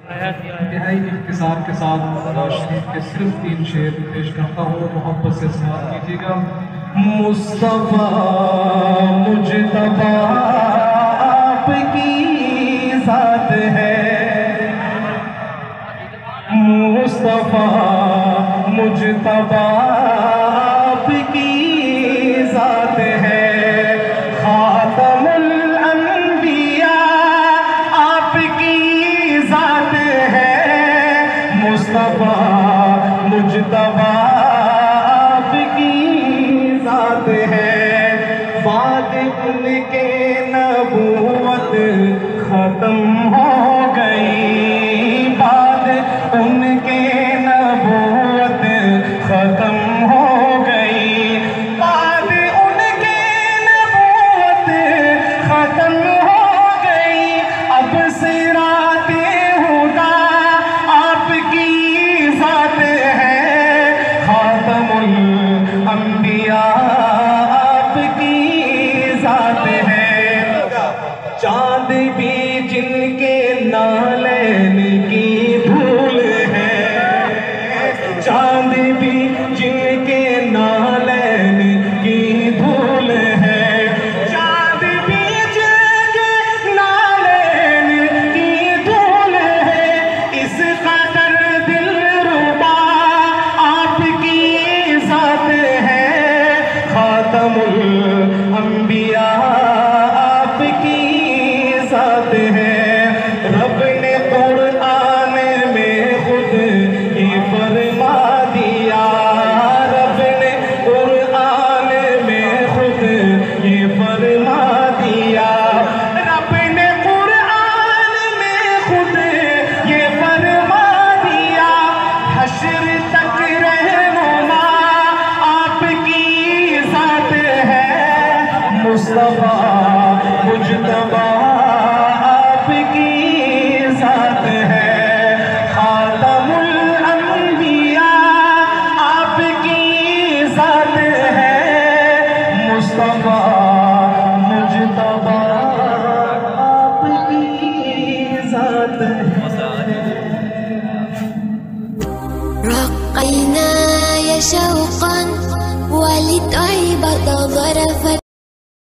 انتہائی اختصار کے ساتھ شریف کے صرف 3 شعر پیش کرتا ہوں، محبت سے سماعت کیجیے گا۔ مصطفیٰ مجتبیٰ آپ کی ذات ہے، مصطفیٰ مجتبیٰ آپ کی ذات ہے، خاتم الانبیاء آپ کی ذات ہے، مصطفیٰ مجتبیٰ آپ کی ذات ہے، بعد ان کے نبوت ختم ہو گئی، بعد ان کے نبوت ختم ہو گئی، بعد ان کے نبوت ختم ہو گئی، اب صراط ہدیٰ آپ کی ذات ہے، خاتم الانبیاء آپ کی ذات ہے، چاند بھی جن کے نالین کی دھول ہے، چاند بھی جن کے نالین کی دھول ہے، چاند بھی جن کے نالین کی دھول ہے، اس قدر دلربا آپ کی ذات ہے، خاتم الانبیاء آپ کی ذات ہے، رب نے قرآن میں خود ہی فرما دیا، رب نے قرآن میں خود ہی فرما دیا، رب نے قرآن میں خود یہ فرما دیا، حشر تک رہنما آپ کی ذات ہے، مصطفیٰ مجتبیٰ آپ کی ذات ہے، خاتم الانبیاء آپ کی ذات ہے، مصطفیٰ مجتبیٰ آپ کی ذات ہے۔ رقينا يا شوقا ولتعبد ظرفا